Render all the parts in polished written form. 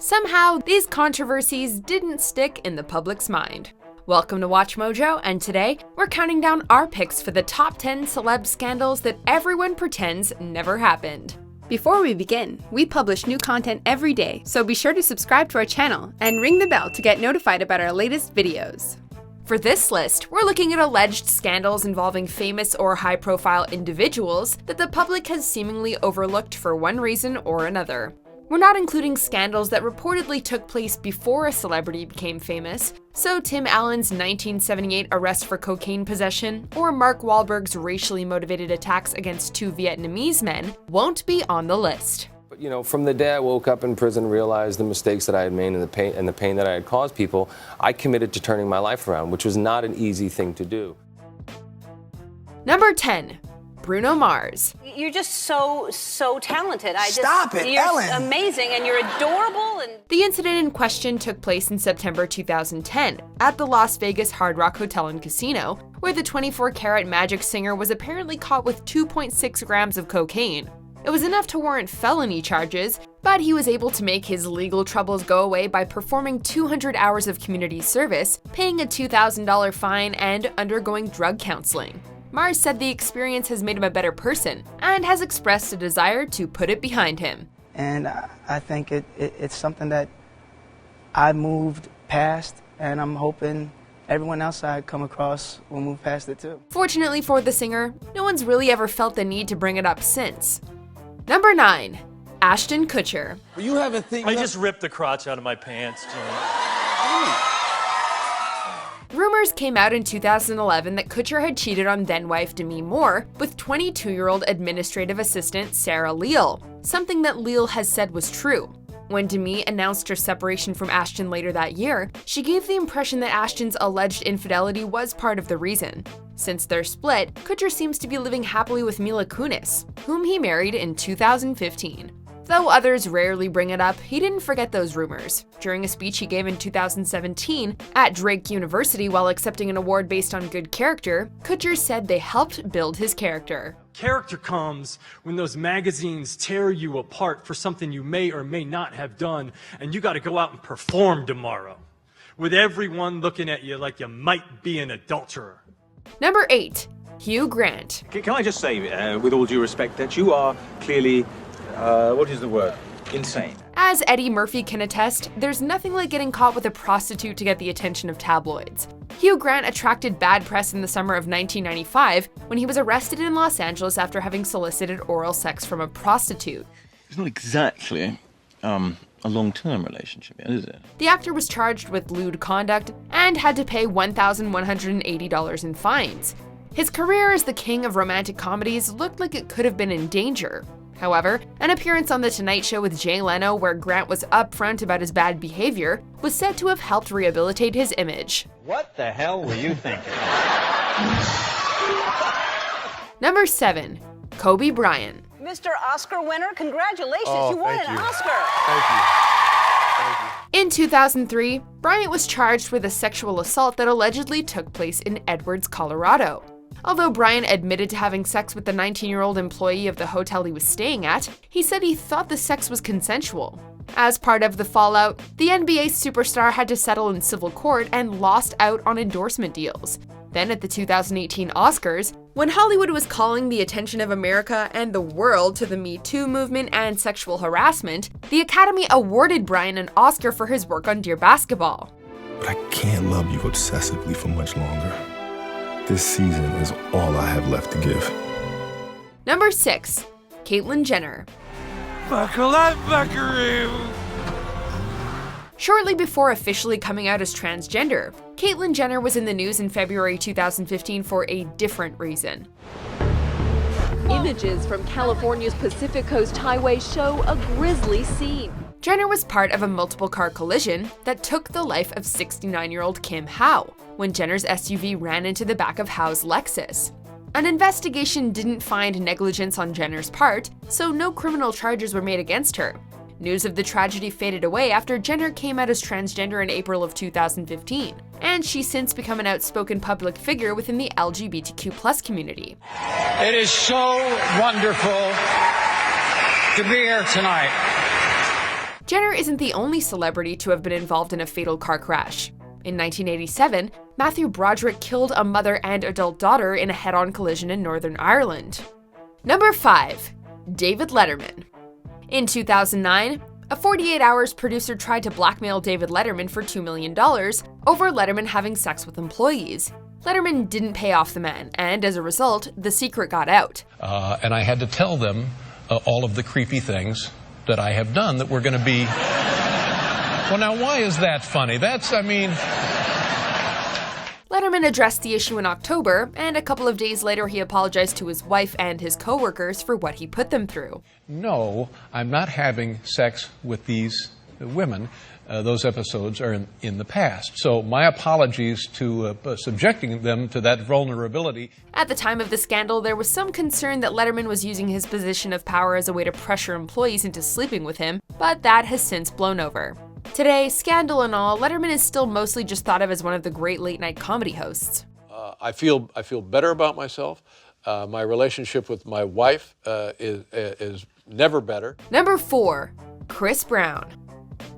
Somehow, these controversies didn't stick in the public's mind. Welcome to Watch Mojo, and today, we're counting down our picks for the top 10 celeb scandals that everyone pretends never happened. Before we begin, we publish new content every day, so be sure to subscribe to our channel and ring the bell to get notified about our latest videos. For this list, we're looking at alleged scandals involving famous or high-profile individuals that the public has seemingly overlooked for one reason or another. We're not including scandals that reportedly took place before a celebrity became famous, so Tim Allen's 1978 arrest for cocaine possession or Mark Wahlberg's racially motivated attacks against two Vietnamese men won't be on the list. You know, from the day I woke up in prison, realized the mistakes that I had made and the pain that I had caused people, I committed to turning my life around, which was not an easy thing to do. Number 10. Bruno Mars. You're just so talented. Stop it, you're Ellen! Amazing, and you're adorable. And The incident in question took place in September 2010 at the Las Vegas Hard Rock Hotel and Casino, where the 24-carat magic singer was apparently caught with 2.6 grams of cocaine. It was enough to warrant felony charges, but he was able to make his legal troubles go away by performing 200 hours of community service, paying a $2,000 fine, and undergoing drug counseling. Mars said the experience has made him a better person and has expressed a desire to put it behind him. And I think it's something that I moved past, and I'm hoping everyone else I come across will move past it too. Fortunately for the singer, no one's really ever felt the need to bring it up since. Number 9. Ashton Kutcher. You have a thing. I just ripped the crotch out of my pants, Jimmy. Rumors came out in 2011 that Kutcher had cheated on then-wife Demi Moore with 22-year-old administrative assistant Sarah Leal, something that Leal has said was true. When Demi announced her separation from Ashton later that year, she gave the impression that Ashton's alleged infidelity was part of the reason. Since their split, Kutcher seems to be living happily with Mila Kunis, whom he married in 2015. Though others rarely bring it up, he didn't forget those rumors. During a speech he gave in 2017 at Drake University while accepting an award based on good character, Kutcher said they helped build his character. Character comes when those magazines tear you apart for something you may or may not have done, and you gotta go out and perform tomorrow, with everyone looking at you like you might be an adulterer. Number 8. Hugh Grant. Can I just say, with all due respect, that you are clearly, what is the word? Insane. As Eddie Murphy can attest, there's nothing like getting caught with a prostitute to get the attention of tabloids. Hugh Grant attracted bad press in the summer of 1995 when he was arrested in Los Angeles after having solicited oral sex from a prostitute. It's not exactly, a long-term relationship, is it? The actor was charged with lewd conduct and had to pay $1,180 in fines. His career as the king of romantic comedies looked like it could have been in danger. However, an appearance on The Tonight Show with Jay Leno where Grant was upfront about his bad behavior was said to have helped rehabilitate his image. What the hell were you thinking? Number 7. Kobe Bryant. Mr. Oscar winner, congratulations! Oh, you won thank an you. Oscar. Thank you. In 2003, Bryant was charged with a sexual assault that allegedly took place in Edwards, Colorado. Although Bryant admitted to having sex with the 19-year-old employee of the hotel he was staying at, he said he thought the sex was consensual. As part of the fallout, the NBA superstar had to settle in civil court and lost out on endorsement deals. Then at the 2018 Oscars, when Hollywood was calling the attention of America and the world to the Me Too movement and sexual harassment, the Academy awarded Bryant an Oscar for his work on Dear Basketball. But I can't love you obsessively for much longer. This season is all I have left to give. Number 6. Caitlyn Jenner. Buckle up, buckaroo! Shortly before officially coming out as transgender, Caitlyn Jenner was in the news in February 2015 for a different reason. Images from California's Pacific Coast Highway show a grisly scene. Jenner was part of a multiple-car collision that took the life of 69-year-old Kim Howe when Jenner's SUV ran into the back of Howe's Lexus. An investigation didn't find negligence on Jenner's part, so no criminal charges were made against her. News of the tragedy faded away after Jenner came out as transgender in April of 2015, and she's since become an outspoken public figure within the LGBTQ+ community. It is so wonderful to be here tonight. Jenner isn't the only celebrity to have been involved in a fatal car crash. In 1987, Matthew Broderick killed a mother and adult daughter in a head-on collision in Northern Ireland. Number 5. David Letterman. In 2009, a 48 Hours producer tried to blackmail David Letterman for $2 million over Letterman having sex with employees. Letterman didn't pay off the man, and as a result, the secret got out. And I had to tell them all of the creepy things that I have done that were going to be... Well, now, why is that funny? Letterman addressed the issue in October, and a couple of days later he apologized to his wife and his co-workers for what he put them through. No, I'm not having sex with these women. Those episodes are in the past. So my apologies to subjecting them to that vulnerability. At the time of the scandal, there was some concern that Letterman was using his position of power as a way to pressure employees into sleeping with him, but that has since blown over. Today, scandal and all, Letterman is still mostly just thought of as one of the great late-night comedy hosts. I feel better about myself. My relationship with my wife is never better. Number 4. Chris Brown.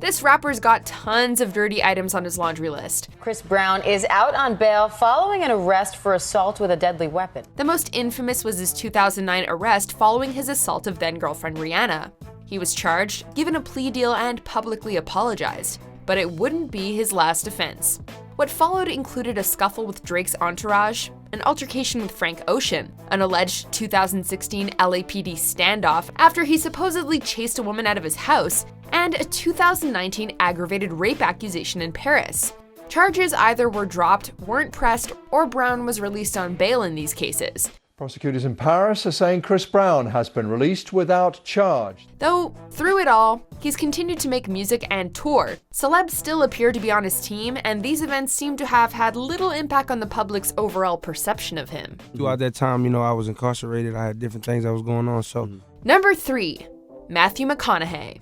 This rapper's got tons of dirty items on his laundry list. Chris Brown is out on bail following an arrest for assault with a deadly weapon. The most infamous was his 2009 arrest following his assault of then-girlfriend Rihanna. He was charged, given a plea deal, and publicly apologized. But it wouldn't be his last offense. What followed included a scuffle with Drake's entourage, an altercation with Frank Ocean, an alleged 2016 LAPD standoff after he supposedly chased a woman out of his house, and a 2019 aggravated rape accusation in Paris. Charges either were dropped, weren't pressed, or Brown was released on bail in these cases. Prosecutors in Paris are saying Chris Brown has been released without charge. Though, through it all, he's continued to make music and tour. Celeb still appear to be on his team, and these events seem to have had little impact on the public's overall perception of him. Throughout that time, I was incarcerated. I had different things that was going on, so. Number 3. Matthew McConaughey.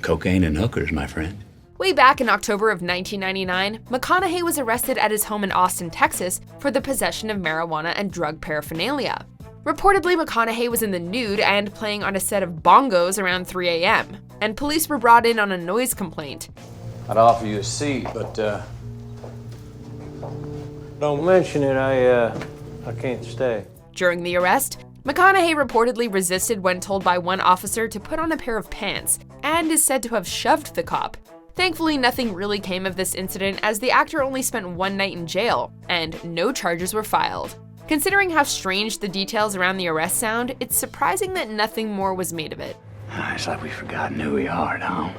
Cocaine and hookers, my friend. Way back in October of 1999, McConaughey was arrested at his home in Austin, Texas for the possession of marijuana and drug paraphernalia. Reportedly, McConaughey was in the nude and playing on a set of bongos around 3 a.m., and police were brought in on a noise complaint. I'd offer you a seat, but don't mention it, I can't stay. During the arrest, McConaughey reportedly resisted when told by one officer to put on a pair of pants, and is said to have shoved the cop. Thankfully, nothing really came of this incident as the actor only spent one night in jail, and no charges were filed. Considering how strange the details around the arrest sound, it's surprising that nothing more was made of it. It's like we've forgotten who we are, now.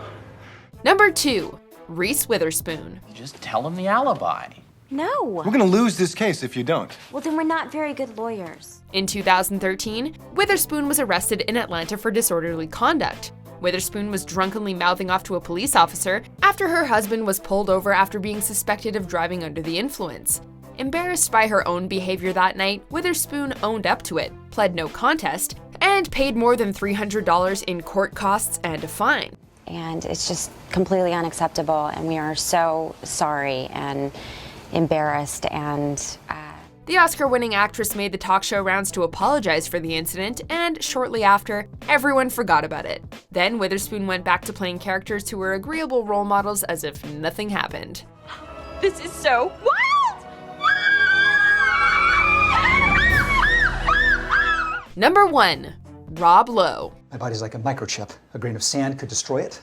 Number 2. Reese Witherspoon. Just tell him the alibi. No. We're gonna lose this case if you don't. Well, then we're not very good lawyers. In 2013, Witherspoon was arrested in Atlanta for disorderly conduct. Witherspoon was drunkenly mouthing off to a police officer after her husband was pulled over after being suspected of driving under the influence. Embarrassed by her own behavior that night, Witherspoon owned up to it, pled no contest, and paid more than $300 in court costs and a fine. And it's just completely unacceptable, and we are so sorry and embarrassed, and The Oscar-winning actress made the talk show rounds to apologize for the incident, and shortly after, everyone forgot about it. Then Witherspoon went back to playing characters who were agreeable role models as if nothing happened. This is so wild! Number 1. Rob Lowe. My body's like a microchip. A grain of sand could destroy it.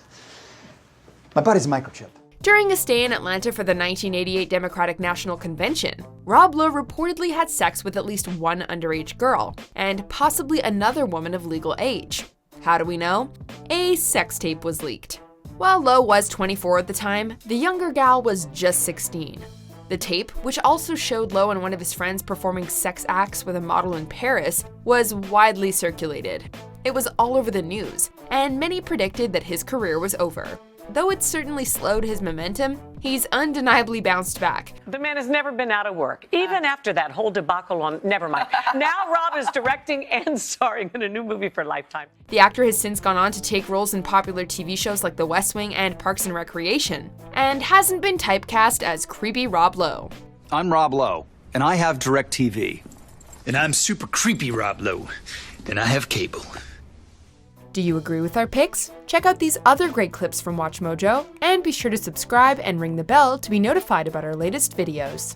My body's a microchip. During a stay in Atlanta for the 1988 Democratic National Convention, Rob Lowe reportedly had sex with at least one underage girl, and possibly another woman of legal age. How do we know? A sex tape was leaked. While Lowe was 24 at the time, the younger gal was just 16. The tape, which also showed Lowe and one of his friends performing sex acts with a model in Paris, was widely circulated. It was all over the news, and many predicted that his career was over. Though it certainly slowed his momentum, he's undeniably bounced back. The man has never been out of work, even after that whole debacle on, never mind. Now Rob is directing and starring in a new movie for Lifetime. The actor has since gone on to take roles in popular TV shows like The West Wing and Parks and Recreation, and hasn't been typecast as creepy Rob Lowe. I'm Rob Lowe, and I have DirecTV. And I'm super creepy Rob Lowe, and I have cable. Do you agree with our picks? Check out these other great clips from WatchMojo, and be sure to subscribe and ring the bell to be notified about our latest videos.